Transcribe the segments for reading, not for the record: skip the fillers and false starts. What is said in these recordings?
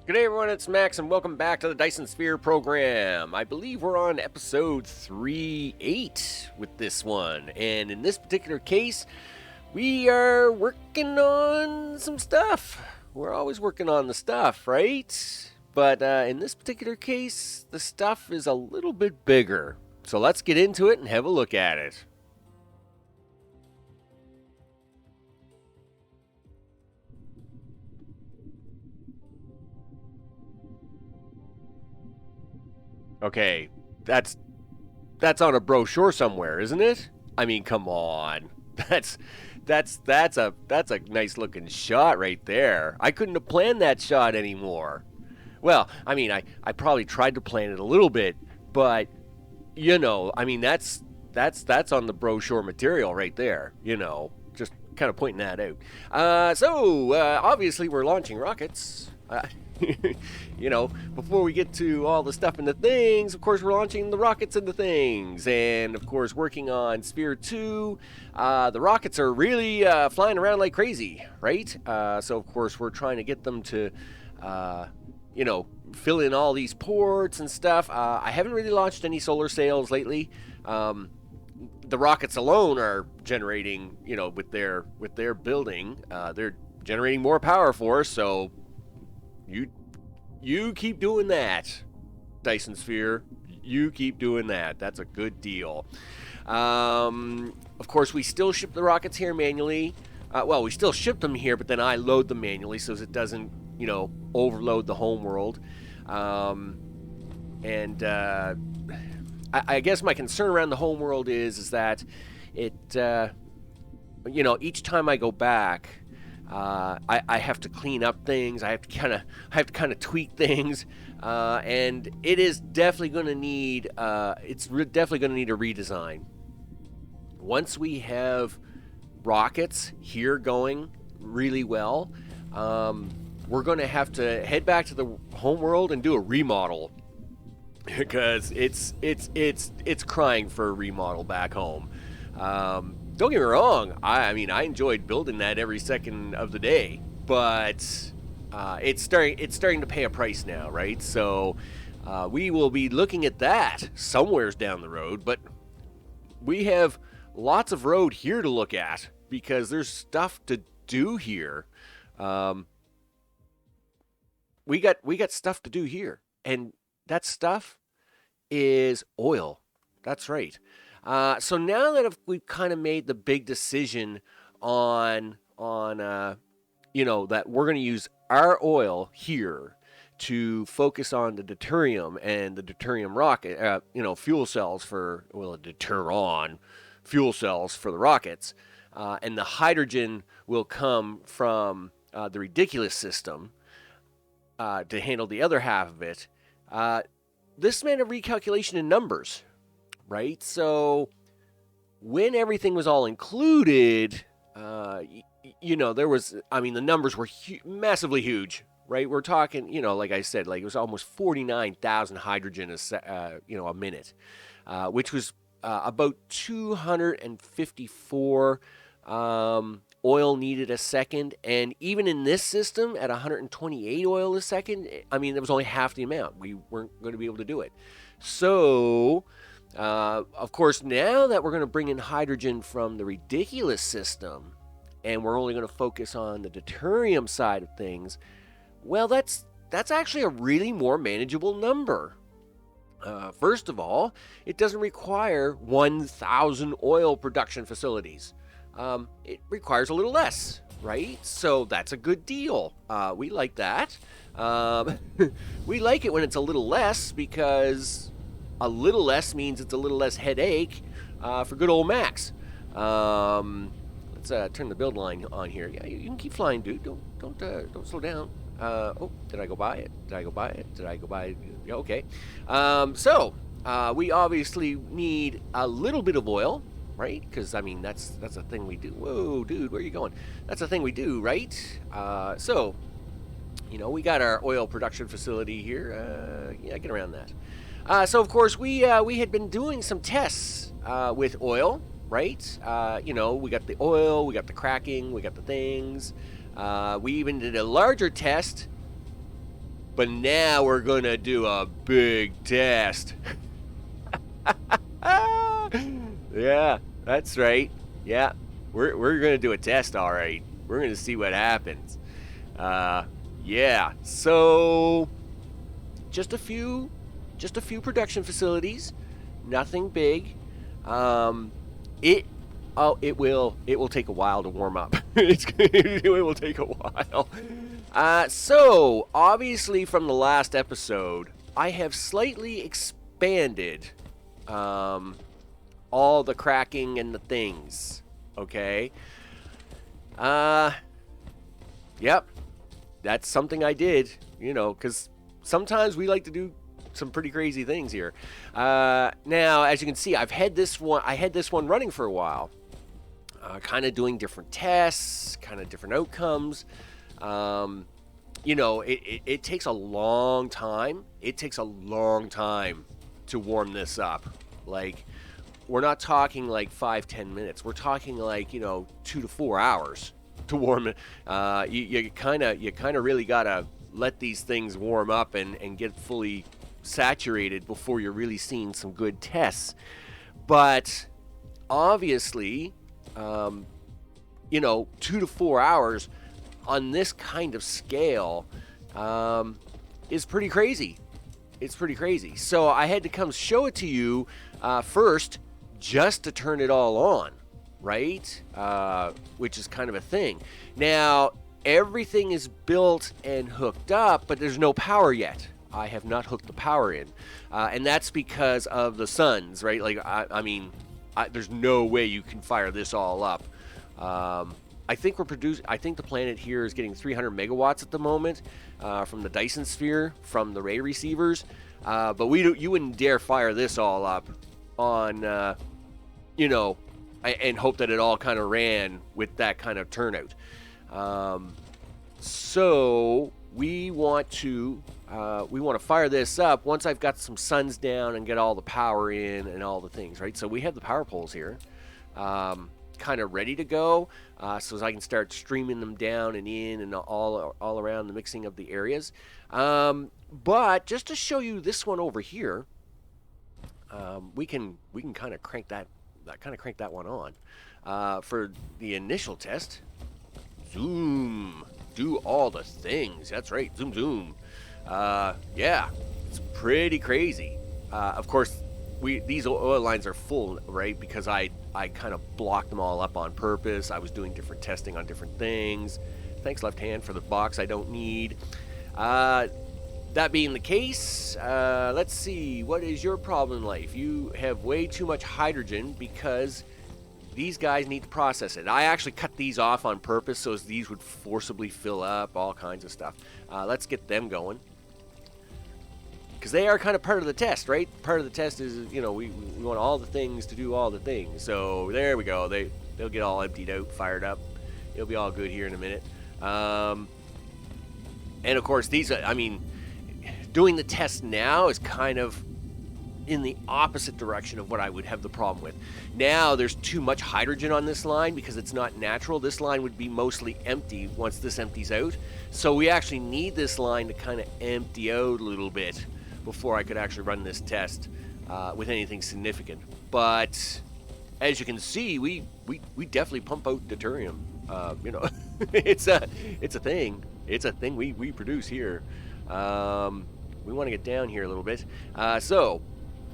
Good day, everyone. It's Max, and welcome back to the Dyson Sphere Program. I believe we're on episode 3.8 with this one, and in this particular case, we are working on some stuff. We're always working on the stuff, right? But in this particular case, the stuff is a little bit bigger. So let's get into it and have a look at it. Okay, that's on a brochure somewhere, isn't it? I mean, come on. That's a nice looking shot right there. I couldn't have planned that shot anymore. Well, I mean, I probably tried to plan it a little bit, but you know, I mean, that's on the brochure material right there. You know, just kind of pointing that out. So obviously we're launching rockets. You know, before we get to all the stuff and the things, of course, we're launching the rockets and the things. And, of course, working on Sphere 2, the rockets are really flying around like crazy, right? So, of course, we're trying to get them to, you know, fill in all these ports and stuff. I haven't really launched any solar sails lately. The rockets alone are generating, you know, with their building, they're generating more power for us, so you keep doing that, Dyson Sphere. You keep doing that. That's a good deal. Of course, we still ship the rockets here manually. Well, we still ship them here, but then I load them manually so it doesn't, you know, overload the home world. I guess my concern around the home world is that it, you know, each time I go back, I have to clean up things. I have to kind of tweak things, and it is definitely going to need. Definitely going to need a redesign. Once we have rockets here going really well, we're going to have to head back to the home world and do a remodel because it's crying for a remodel back home. Don't get me wrong. I mean, I enjoyed building that every second of the day, but it's starting to pay a price now, right? So we will be looking at that somewheres down the road, but we have lots of road here to look at because there's stuff to do here. We got stuff to do here, and that stuff is oil. That's right. So now that we've kind of made the big decision on you know, that we're going to use our oil here to focus on the deuterium and the deuterium rocket, you know, fuel cells for, well, deuteron fuel cells for the rockets, and the hydrogen will come from the ridiculous system to handle the other half of it. This meant a recalculation in numbers. Right? So when everything was all included, you know, there was, I mean, the numbers were massively huge, right? We're talking, you know, like I said, like it was almost 49,000 hydrogen a minute, which was about 254 oil needed a second. And even in this system at 128 oil a second, I mean, it was only half the amount. We weren't going to be able to do it. So of course, now that we're going to bring in hydrogen from the ridiculous system, and we're only going to focus on the deuterium side of things, well, that's actually a really more manageable number. First of all, it doesn't require 1,000 oil production facilities. It requires a little less, right? So that's a good deal. We like that. We like it when it's a little less because a little less means it's a little less headache for good old Max. Let's turn the build line on here. Yeah, you can keep flying, dude. Don't slow down. Oh, did I go by it? Did I go by it? Yeah, okay. So we obviously need a little bit of oil, right? Because I mean that's a thing we do. Whoa, dude, where are you going? That's a thing we do, right? So you know, we got our oil production facility here. Yeah, get around that. So of course we had been doing some tests with oil, right? You know, we got the oil, we got the cracking, we got the things. We even did a larger test But now we're going to do a big test. Yeah, that's right. Yeah, we're going to do a test, all right. We're going to see what happens. Yeah, so just a few production facilities, nothing big. It will take a while to warm up. It will take a while. So obviously from the last episode, I have slightly expanded all the cracking and the things. Okay. Yep. That's something I did, because sometimes we like to do some pretty crazy things here. Now, as you can see, I had this one running for a while, kind of doing different tests, kind of different outcomes. It takes a long time. It takes a long time to warm this up. Like, we're not talking like 5-10 minutes. We're talking like 2 to 4 hours to warm it. You kind of really gotta let these things warm up and get fully saturated before you're really seeing some good tests. But obviously, 2 to 4 hours on this kind of scale is pretty crazy. It's pretty crazy. So I had to come show it to you first, just to turn it all on, right? Which is kind of a thing. Now, everything is built and hooked up, but there's no power yet. I have not hooked the power in. And that's because of the suns, right? Like, there's no way you can fire this all up. I think the planet here is getting 300 megawatts at the moment from the Dyson Sphere, from the ray receivers. But you wouldn't dare fire this all up on, and hope that it all kind of ran with that kind of turnout. So we want to fire this up once I've got some suns down and get all the power in and all the things, right? So we have the power poles here, kind of ready to go, so I can start streaming them down and in and all around the mixing of the areas. But just to show you this one over here, we can kind of crank that one on for the initial test. Zoom, do all the things. That's right, zoom, zoom. Yeah, it's pretty crazy. Of course, these oil lines are full, right? Because I kind of blocked them all up on purpose. I was doing different testing on different things. Thanks, left hand, for the box I don't need. That being the case, let's see. What is your problem in life? You have way too much hydrogen because these guys need to process it. I actually cut these off on purpose so these would forcibly fill up, all kinds of stuff. Let's get them going. Because they are kind of part of the test, right? Part of the test is, we want all the things to do all the things. So there we go. They'll get all emptied out, fired up. It'll be all good here in a minute. And of course, doing the test now is kind of in the opposite direction of what I would have the problem with. Now there's too much hydrogen on this line because it's not natural. This line would be mostly empty once this empties out. So we actually need this line to kind of empty out a little bit before I could actually run this test with anything significant. But as you can see, we definitely pump out deuterium. It's a thing. It's a thing we produce here. We want to get down here a little bit.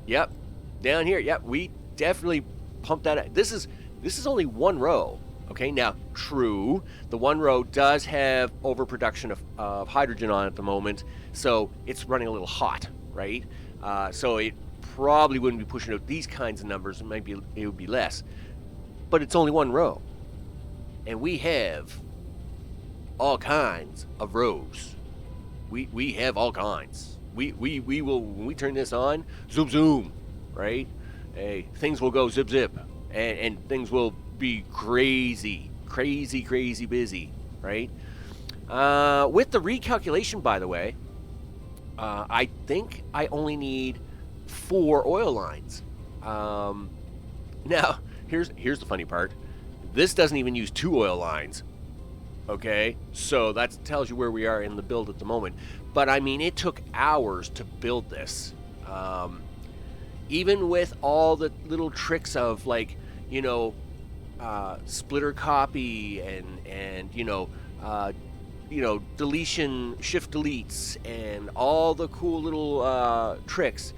Yep, down here. Yep, we definitely pump that out. This is only one row. Okay, now, true, the one row does have overproduction of hydrogen on at the moment, so it's running a little hot, right? So it probably wouldn't be pushing out these kinds of numbers. It would be less, but it's only one row, and we have all kinds of rows. We have all kinds. We will, when we turn this on, zoom zoom, right? Hey, things will go zip zip, and things will be crazy busy, right? With the recalculation, by the way, I think I only need 4 oil lines. Now, here's the funny part. This doesn't even use 2 oil lines. Okay, so that tells you where we are in the build at the moment. But I mean, it took hours to build this. Even with all the little tricks of like, you know, splitter copy and deletion, shift deletes, and all the cool little tricks.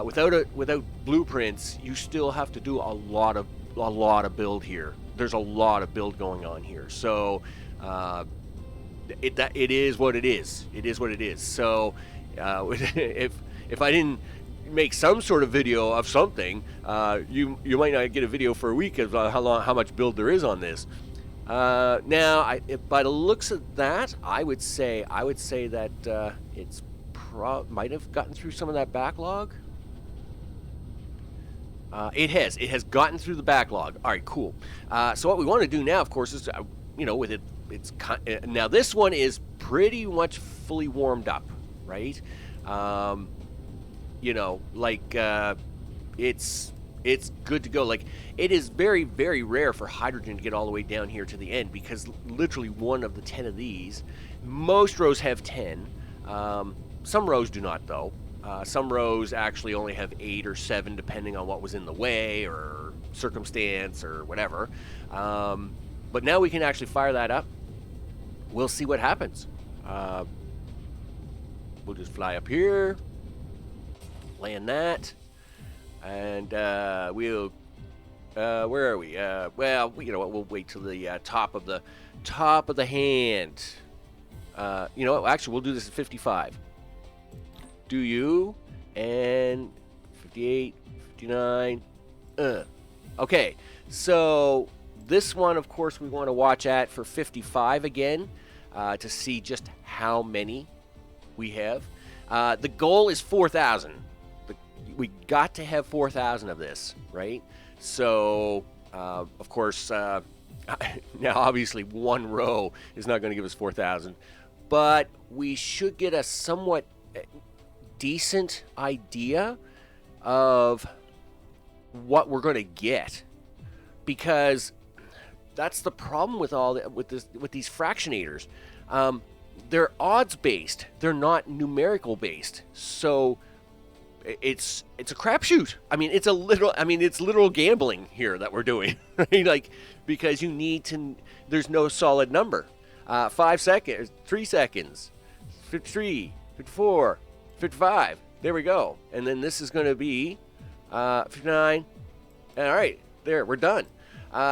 Without blueprints, you still have to do a lot of build here. There's a lot of build going on here. So it is what it is. It is what it is. So if I didn't make some sort of video of something, you might not get a video for a week of how much build there is on this. Now, by the looks of that, I would say that it's might have gotten through some of that backlog. It has gotten through the backlog. All right, cool. So what we want to do now, of course, is with it, now this one is pretty much fully warmed up, right? It's good to go. Like, it is very, very rare for hydrogen to get all the way down here to the end, because literally one of the 10 of these, most rows have 10. Some rows do not, though. Some rows actually only have 8 or 7, depending on what was in the way or circumstance or whatever. But now we can actually fire that up. We'll see what happens. We'll just fly up here, land that, and we'll. Where are we? Well, you know what? We'll wait till the top of the hand. You know what? Actually, we'll do this at 55. Do you? And 58, 59. Okay, so this one, of course, we want to watch at for 55 again, to see just how many we have. The goal is 4,000. We got to have 4,000 of this, right? So, of course, now obviously one row is not going to give us 4,000, but we should get a somewhat decent idea of what we're going to get, because that's the problem with with these fractionators. They're odds based. They're not numerical based. So it's a crapshoot. I mean, it's literal gambling here that we're doing, right? Like, because you need to. There's no solid number. 5 seconds, 3 seconds, 53, 54, 55. There we go. And then this is going to be 59. All right, there, we're done.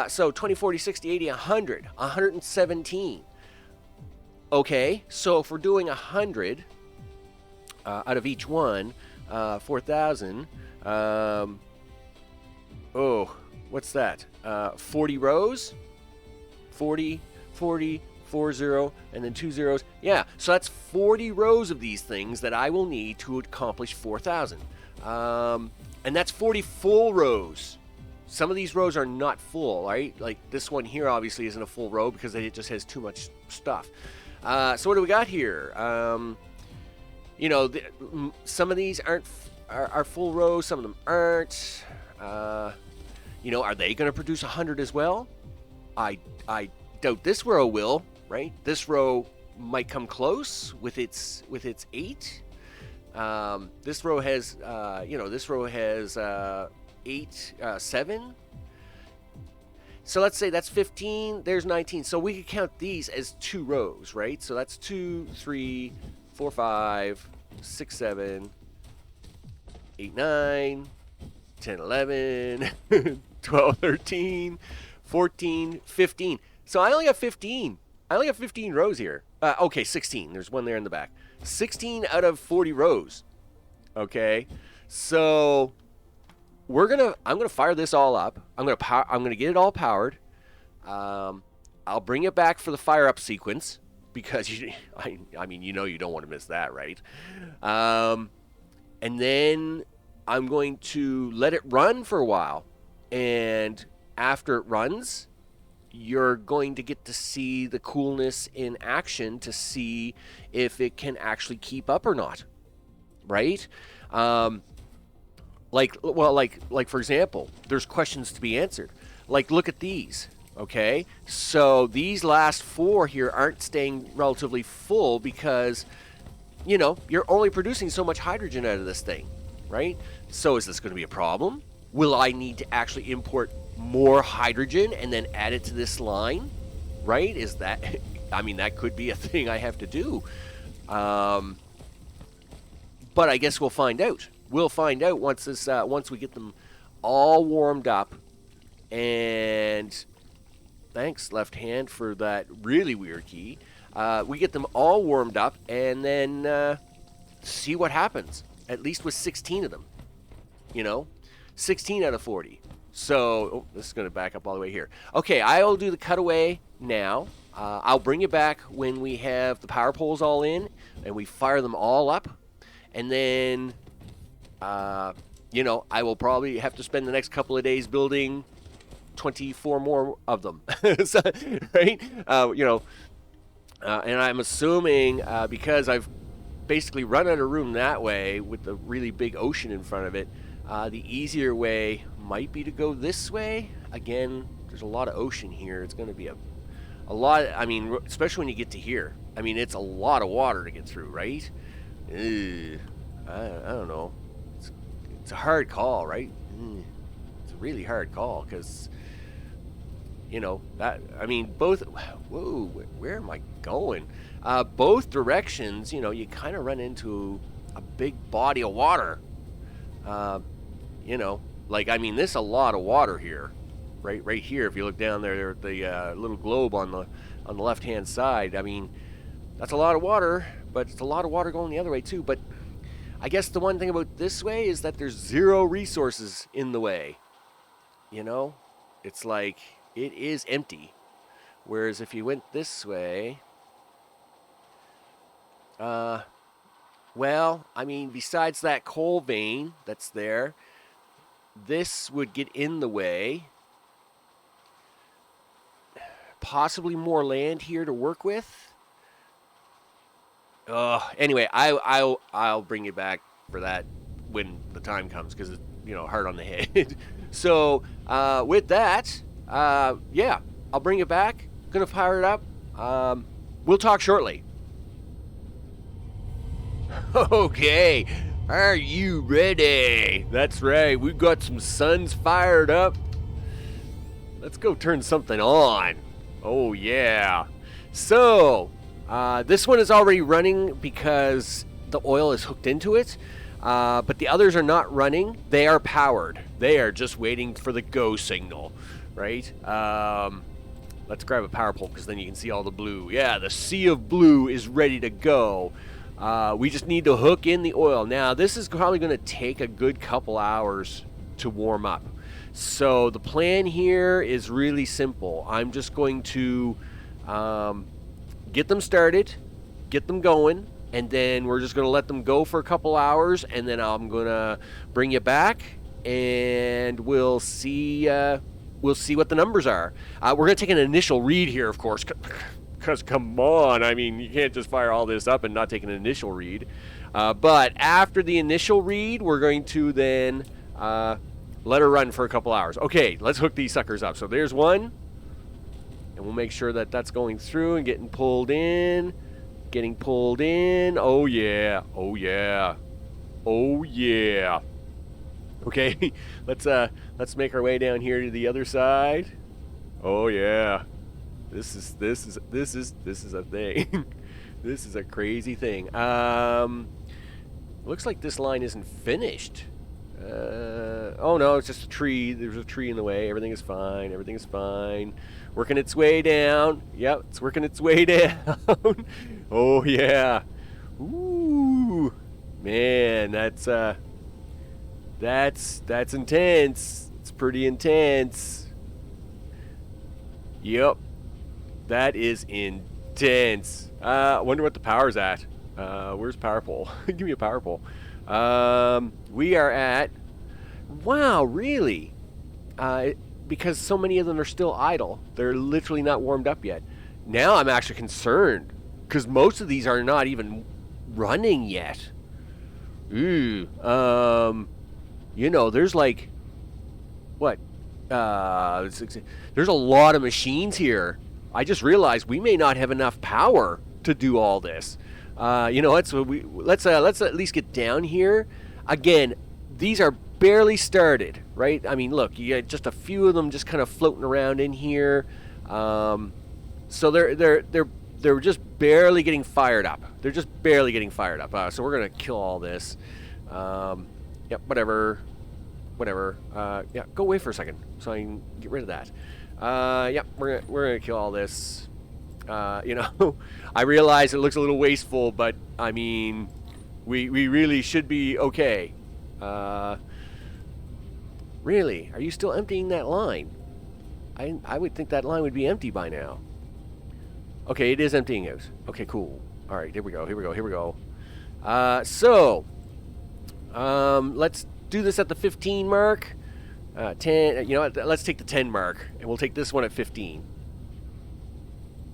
So 20, 40, 60, 80, 100, 117. Okay, so if we're doing 100 out of each one, 4,000. What's that? 40 rows? 40, 40, 40, and then 2 zeros. Yeah, so that's 40 rows of these things that I will need to accomplish 4,000. And that's 40 full rows. Some of these rows are not full, right? Like this one here obviously isn't a full row because it just has too much stuff. So what do we got here? Some of these are full rows, some of them aren't. Are they going to produce 100 as well? I doubt this row will, right? This row might come close with its 8. This row has 8, 7. So let's say that's 15, there's 19. So we could count these as 2 rows, right? So that's 2, 3, 4, 5, 6, 7, 8, 9, 10, 11, 12, 13, 14, 15. So I only have 15. I only have 15 rows here. Okay, 16. There's one there in the back. 16 out of 40 rows. Okay, so I'm gonna fire this all up. I'm gonna get it all powered. I'll bring it back for the fire up sequence because you don't want to miss that, right? And then I'm going to let it run for a while, and after it runs, you're going to get to see the coolness in action to see if it can actually keep up or not, right? Like for example, there's questions to be answered. Like, look at these. Okay, so these last 4 here aren't staying relatively full because, you know, you're only producing so much hydrogen out of this thing, right? So is this going to be a problem? Will I need to actually import more hydrogen and then add it to this line, right? Is that, I mean, that could be a thing I have to do. But I guess we'll find out. We'll find out once once we get them all warmed up. And thanks, left hand, for that really weird key. We get them all warmed up and then see what happens. At least with 16 of them, you know, 16 out of 40. So oh, this is going to back up all the way here. Okay, I'll do the cutaway now. I'll bring you back when we have the power poles all in and we fire them all up. And then, you know, I will probably have to spend the next couple of days building 24 more of them. So, right? You know, and I'm assuming because I've basically run out of room that way with the really big ocean in front of it, the easier way might be to go this way. Again, there's a lot of ocean here. It's going to be a lot. I mean, especially when you get to here. I mean, it's a lot of water to get through, right? I don't know. It's a hard call, right? It's a really hard call because, you know, that, I mean, both, whoa, where am I going? Both directions, you know, you kind of run into a big body of water. You know, like, I mean, there's a lot of water here, right here. If you look down there, the little globe on the left-hand side. I mean, that's a lot of water, but it's a lot of water going the other way too. But I guess the one thing about this way is that there's 0 resources in the way. You know, it's like it is empty. Whereas if you went this way, well, I mean, besides that coal vein that's there, this would get in the way. Possibly more land here to work with. Anyway, I'll bring you back for that when the time comes because it's, you know, hard on the head. So with that, yeah, I'll bring it back. Gonna fire it up. We'll talk shortly. Okay, are you ready? That's right, we've got some suns fired up. Let's go turn something on. Oh yeah. So, this one is already running because the oil is hooked into it. But the others are not running. They are powered. They are just waiting for the go signal, right? Let's grab a power pole because then you can see all the blue. Yeah, the sea of blue is ready to go. We just need to hook in the oil. Now, this is probably going to take a good couple hours to warm up. So the plan here is really simple. I'm just going to get them started, get them going, and then we're just going to let them go for a couple hours, and then I'm going to bring you back, and we'll see what the numbers are. We're going to take an initial read here, of course, because come on, I mean, you can't just fire all this up and not take an initial read. But after the initial read, we're going to then let her run for a couple hours. Okay, let's hook these suckers up. So there's one, and we'll make sure that that's going through and getting pulled in. Getting pulled in. Oh yeah. Oh yeah. Oh yeah. Okay, let's make our way down here to the other side. Oh yeah. This is a thing. This is a crazy thing. Looks like this line isn't finished. Oh no, it's just a tree. There's a tree in the way. Everything is fine. Everything is fine. Working its way down. Yep, it's working its way down. Oh yeah. Ooh, man, that's intense. It's pretty intense. Yep, that is intense. I wonder what the power's at. Where's power pole? Give me a power pole. We are at. Wow, really? Because so many of them are still idle. They're literally not warmed up yet. Now I'm actually concerned because most of these are not even running yet. Ooh. You know, there's like, what, There's a lot of machines here. I just realized we may not have enough power to do all this. You know what? So let's at least get down here. Again, these are barely started, right? I mean, look, you got just a few of them just kind of floating around in here. So they're just barely getting fired up. They're just barely getting fired up. So we're gonna kill all this. Yep, whatever. Yeah, go away for a second so I can get rid of that. Yep, we're gonna kill all this. You know, I realize it looks a little wasteful, but I mean, we really should be okay. Really, are you still emptying that line? I would think that line would be empty by now. Okay, it is emptying out. Okay, cool. All right, here we go. Let's do this at the 15 mark. 10, you know what, let's take the 10 mark, and we'll take this one at 15.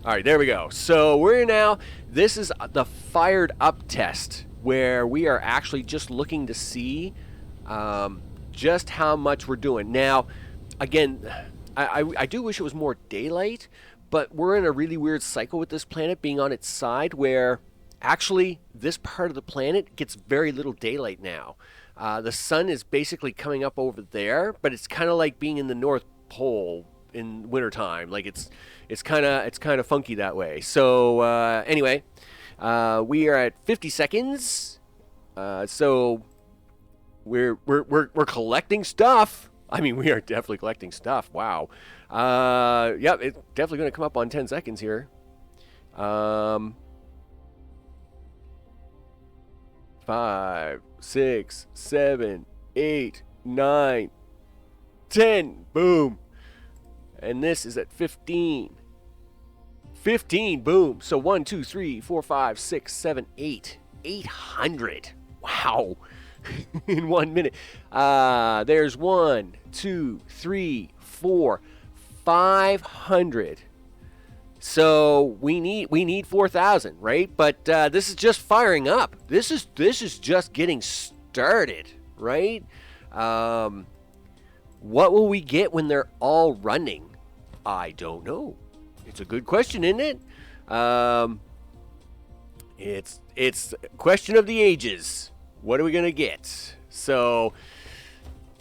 All right, there we go. So we're now, this is the fired up test, where we are actually just looking to see just how much we're doing. Now, again, I do wish it was more daylight, but we're in a really weird cycle with this planet being on its side, where actually this part of the planet gets very little daylight now. The sun is basically coming up over there, but it's kind of like being in the North Pole in wintertime. Like it's kind of funky that way. So anyway, we are at 50 seconds. So we're collecting stuff. I mean, we are definitely collecting stuff. Wow. Yep, it's definitely going to come up on 10 seconds here. 5, 6, 7, 8, 9, 10. Boom. And this is at 15. 15. Boom. So 1, 2, 3, 4, 5, 6, 7, 8. 800. Wow. In 1 minute. There's 1, 2, 3, 4, 500. So we need 4,000, right? But this is just firing up. This is just getting started, right? What will we get when they're all running? I don't know. It's a good question, isn't it? It's a question of the ages. What are we gonna get? So,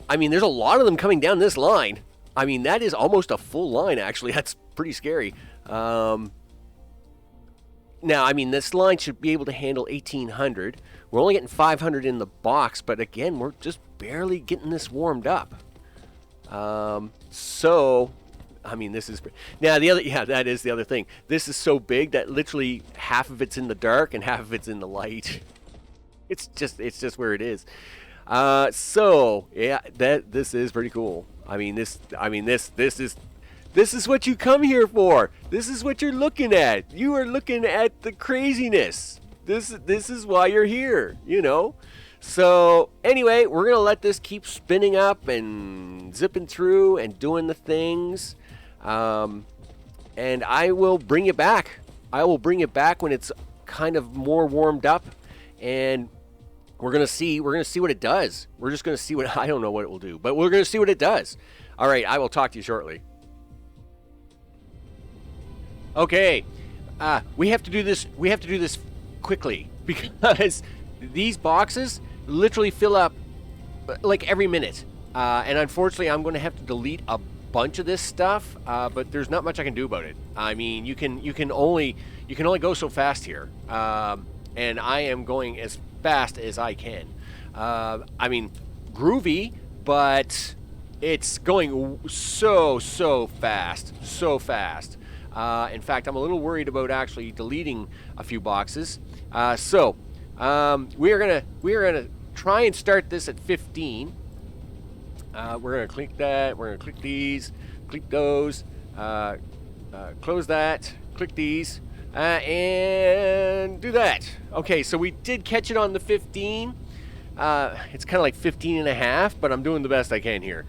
I mean, there's a lot of them coming down this line. I mean, that is almost a full line, actually. That's pretty scary. Now, I mean, this line should be able to handle 1,800. We're only getting 500 in the box, but again, we're just barely getting this warmed up. So, I mean, this is... Now, that is the other thing. This is so big that literally half of it's in the dark and half of it's in the light. It's just where it is. So, yeah, this is pretty cool. I mean, this is what you come here for. This is what you're looking at. You are looking at the craziness. This is why you're here, you know. So anyway, we're gonna let this keep spinning up and zipping through and doing the things, and I will bring it back. I will bring it back when it's kind of more warmed up, and we're gonna see what it does. We're just gonna see what, I don't know what it will do, but we're gonna see what it does. All right, I will talk to you shortly. Okay, we have to do this. We have to do this quickly because these boxes literally fill up like every minute, and unfortunately, I'm going to have to delete a bunch of this stuff. But there's not much I can do about it. I mean, you can only go so fast here, and I am going as fast as I can. I mean, groovy, but it's going so fast, so fast. In fact, I'm a little worried about actually deleting a few boxes. So we are gonna try and start this at 15. We're gonna click that. We're gonna click these, click those, close that, click these, and do that. Okay, so we did catch it on the 15. It's kind of like 15 and a half, but I'm doing the best I can here.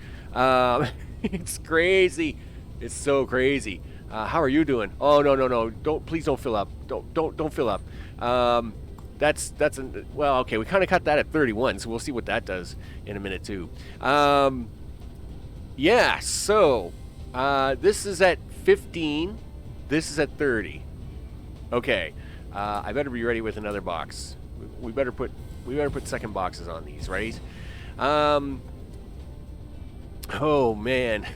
It's crazy. It's so crazy. How are you doing? Oh, no. Please don't fill up. Don't fill up. Well, okay, we kind of cut that at 31, so we'll see what that does in a minute too. Yeah, so this is at 15. This is at 30. Okay, I better be ready with another box. We better put second boxes on these, right? Oh man,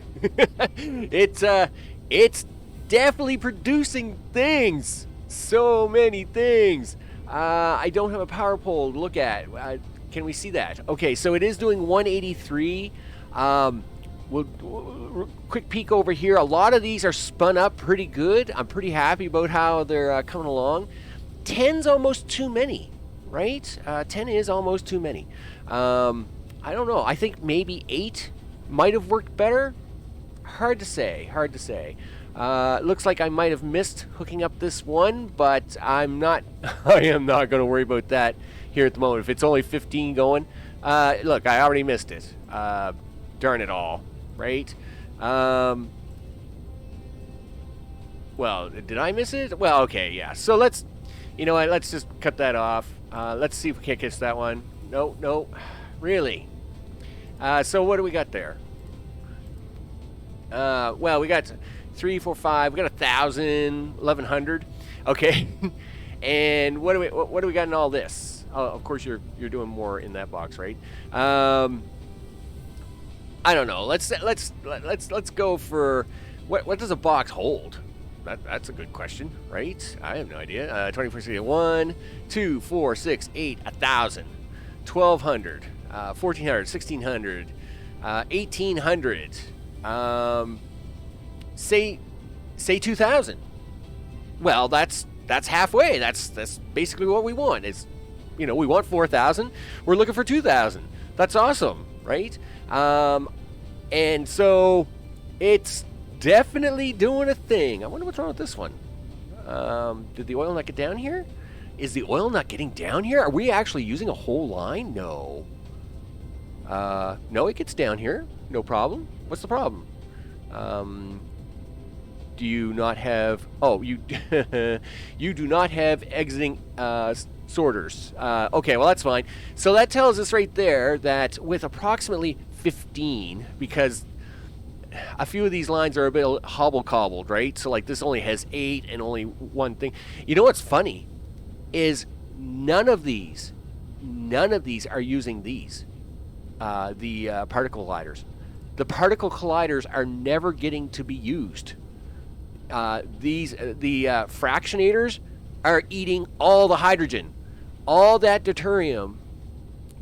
it's definitely producing things. So many things. I don't have a power pole to look at. Can we see that? Okay, so it is doing 183. Quick peek over here. A lot of these are spun up pretty good. I'm pretty happy about how they're coming along. 10's almost too many, right? 10 is almost too many. I don't know. I think maybe 8 might have worked better. Hard to say. Looks like I might have missed hooking up this one, but I'm not. I am not going to worry about that here at the moment. If it's only 15 going, look, I already missed it. Darn it all, right? Well, did I miss it? Well, okay, yeah. So let's, you know what? Let's just cut that off. Let's see if we can't catch that one. No, really. So what do we got there? Well, we got 3, 4, 5. We got 1,000, 1,100. Okay. And what do we got in all this? Oh, of course you're doing more in that box, right? I don't know. Let's go for what does a box hold? That's a good question, right? I have no idea. 24, 1, 2, 4, 6, 8, 1,000, 1,200, 1,400, 1,600, 1,800. Say 2,000. Well, that's halfway. That's basically what we want. Is, we want 4,000. We're looking for 2,000. That's awesome, right? And so it's definitely doing a thing. I wonder what's wrong with this one. Did the oil not get down here? Is the oil not getting down here? Are we actually using a whole line? No. No, it gets down here. No problem. What's the problem? Do you not have... Oh, you you do not have exiting sorters. Okay, well, that's fine. So that tells us right there that with approximately 15, because a few of these lines are a bit hobble-cobbled, right? So, like, this only has 8 and only one thing. You know what's funny is none of these are using these, the particle colliders. The particle colliders are never getting to be used. The fractionators are eating all the hydrogen, all that deuterium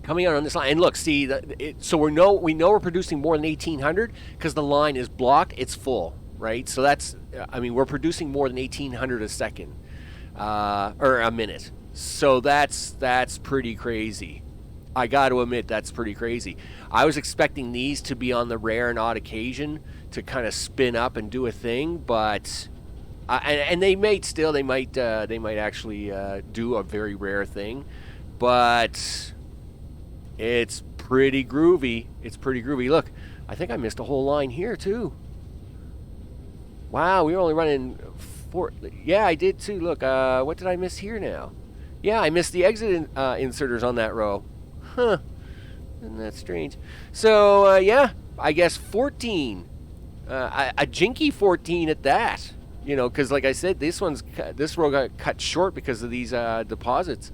coming out on this line. And look, see, so we know we're producing more than 1,800 because the line is blocked. It's full, right? So that's, we're producing more than 1,800 a second, or a minute. So that's pretty crazy. I got to admit, that's pretty crazy. I was expecting these to be on the rare and odd occasion to kind of spin up and do a thing, but and they might actually do a very rare thing, but it's pretty groovy. Look, I think I missed a whole line here too. Wow, we were only running 4. Yeah, I did too. Look, what did I miss here now? Yeah, I missed the exit inserters on that row. Huh. Isn't that strange? So, yeah, I guess 14. A jinky 14 at that. Because like I said, this row got cut short because of these deposits.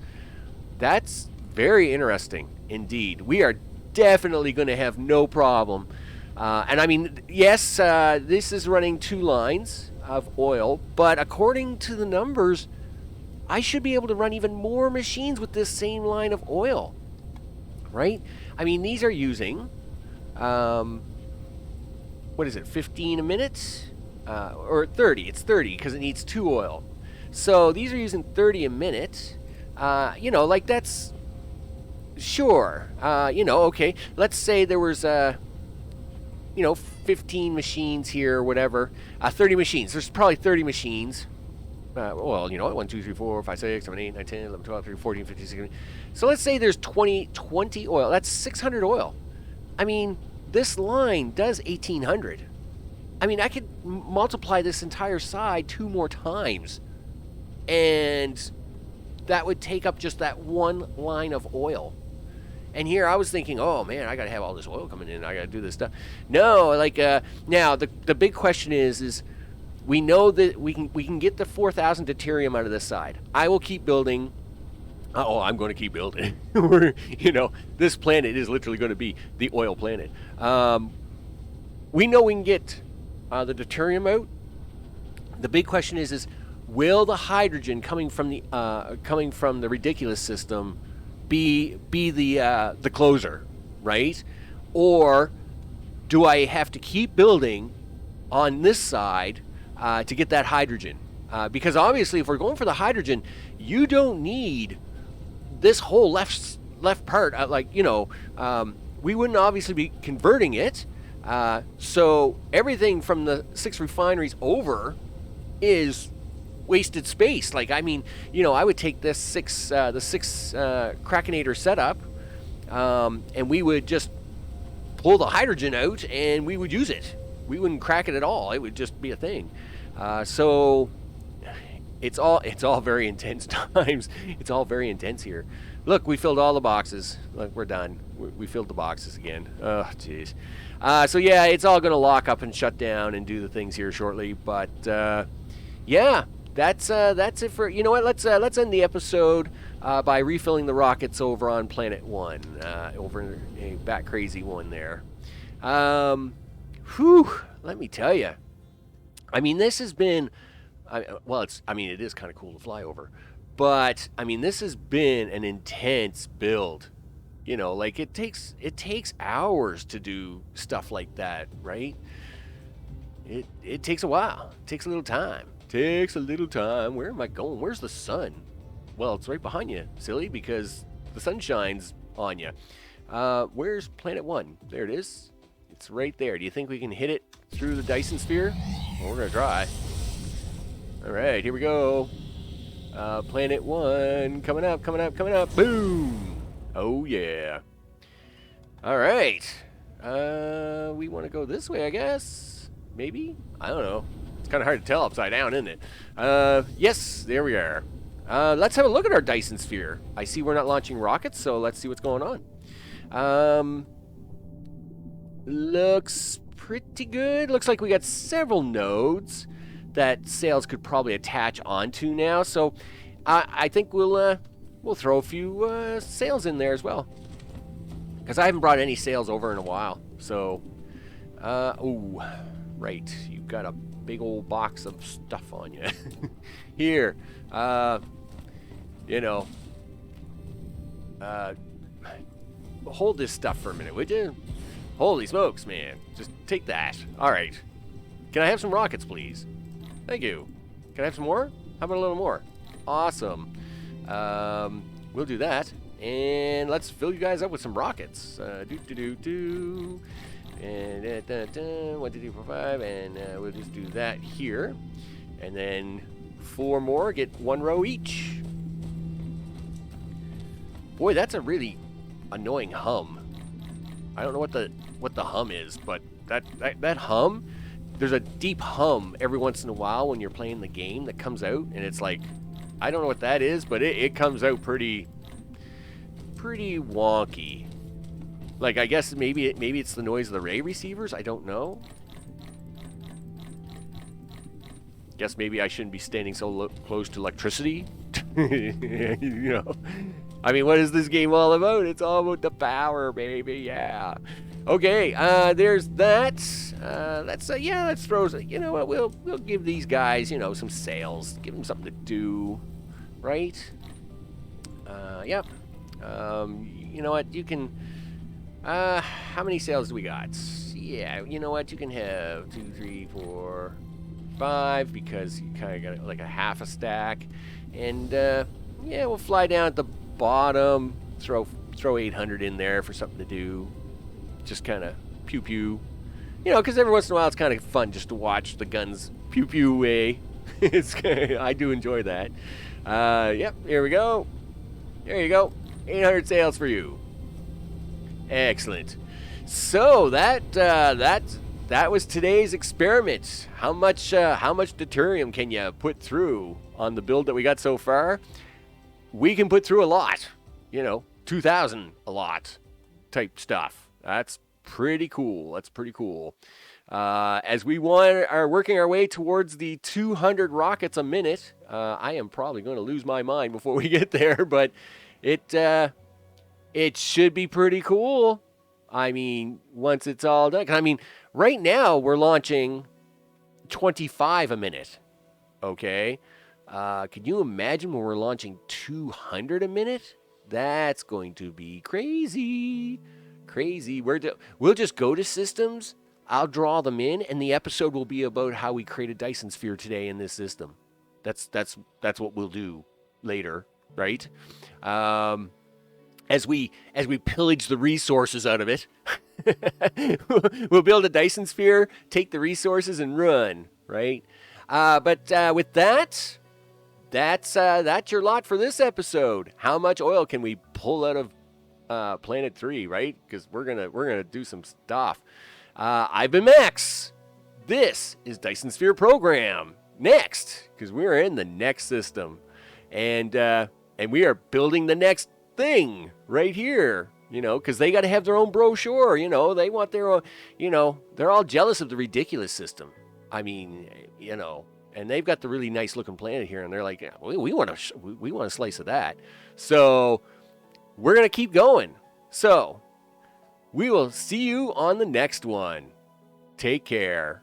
That's very interesting indeed. We are definitely going to have no problem. And yes, this is running 2 lines of oil, but according to the numbers, I should be able to run even more machines with this same line of oil. Right? These are using, what is it, 15 a minute? Or 30. It's 30 because it needs 2 oil. So these are using 30 a minute. Like that's, sure. Okay. Let's say there was, 15 machines here or whatever. 30 machines. There's probably 30 machines. 1, 2, 3, 4, 5, 6, 7, 8, 9, 10, 11, 12, 13, 14, 15, 16. So let's say there's 20 oil. That's 600 oil. This line does 1,800. I could multiply this entire side 2 more times, and that would take up just that one line of oil. And here I was thinking, oh man, I gotta have all this oil coming in. I gotta do this stuff. No, like now the big question is we know that we can get the 4,000 deuterium out of this side. I will keep building. Oh, I'm going to keep building. This planet is literally going to be the oil planet. We know we can get the deuterium out. The big question is will the hydrogen coming from the ridiculous system be the closer, right? Or do I have to keep building on this side to get that hydrogen? Because obviously, if we're going for the hydrogen, you don't need this whole left part. We wouldn't obviously be converting it. So everything from the 6 refineries over is wasted space. I would take the six Krakenator setup, and we would just pull the hydrogen out and we would use it. We wouldn't crack it at all. It would just be a thing. So it's all very intense times. It's all very intense here. Look, we filled all the boxes. Look, we're done. We filled the boxes again. Oh, jeez. So yeah, it's all gonna lock up and shut down and do the things here shortly. But yeah, that's it for. You know what? Let's end the episode by refilling the rockets over on Planet 1, over in Bat Crazy 1 there. Let me tell you. I mean, this has been. It is kind of cool to fly over, but I mean, this has been an intense build. It takes hours to do stuff like that, right? It takes a while. It takes a little time. Where am I going? Where's the sun? Well, it's right behind you, silly, because the sun shines on you. Where's Planet 1? There it is. It's right there. Do you think we can hit it through the Dyson Sphere? Well, we're going to try. All right, here we go. Planet 1, coming up. Boom! Oh, yeah. All right. We want to go this way, I guess. Maybe? I don't know. It's kind of hard to tell upside down, isn't it? Yes, there we are. Let's have a look at our Dyson Sphere. I see we're not launching rockets, so let's see what's going on. Looks pretty good. Looks like we got several nodes that sails could probably attach onto now. So I think we'll throw a few sails in there as well, because I haven't brought any sails over in a while. So, right, you've got a big old box of stuff on you. Here, hold this stuff for a minute, would you? Holy smokes, man. Just take that. All right. Can I have some rockets, please? Thank you. Can I have some more? How about a little more? Awesome. We'll do that. And let's fill you guys up with some rockets. And 1, 2, 3, 4, 5. And we'll just do that here. And then 4 more. Get 1 row each. Boy, that's a really annoying hum. I don't know what the hum is, but that hum, there's a deep hum every once in a while when you're playing the game that comes out, and it's like, I don't know what that is, but it comes out pretty wonky. Like, I guess maybe it's the noise of the ray receivers. I don't know. Guess maybe I shouldn't be standing so close to electricity. I mean, what is this game all about? It's all about the power, baby. Yeah. Okay. There's that. Let's throw. You know what? We'll give these guys, some sails. Give them something to do, right? Yep. You know what? You can. How many sails do we got? Yeah. You know what? You can have 2, 3, 4, 5, because you kind of got like a half a stack, and we'll fly down at the bottom, throw 800 in there for something to do, just kind of pew pew, because every once in a while it's kind of fun just to watch the guns pew pew away. I do enjoy that. Yep, here we go. There you go, 800 sails for you. Excellent. So that was today's experiment. How much deuterium can you put through on the build that we got so far? We can put through a lot. 2,000 a lot. type stuff. That's pretty cool. That's pretty cool. As we are working our way towards the 200 rockets a minute, I am probably going to lose my mind before we get there, but it should be pretty cool. I mean, once it's all done. I mean, right now we're launching 25 a minute. Okay. Can you imagine when we're launching 200 a minute? That's going to be crazy. Crazy. We'll just go to systems. I'll draw them in, and the episode will be about how we created Dyson Sphere today in this system. That's what we'll do later, right? As we pillage the resources out of it, we'll build a Dyson Sphere, take the resources, and run, right? But with that, that's your lot for this episode. How much oil can we pull out of Planet 3, right? Because we're gonna do some stuff. I've been Max. This is Dyson Sphere Program. Next, because we're in the next system, and we are building the next thing right here. You know, because they got to have their own brochure. You know, they want their own. You know, they're all jealous of the ridiculous system. I mean, you know, and they've got the really nice looking planet here, and they're like, we want a slice of that. So we're gonna keep going. So we will see you on the next one. Take care.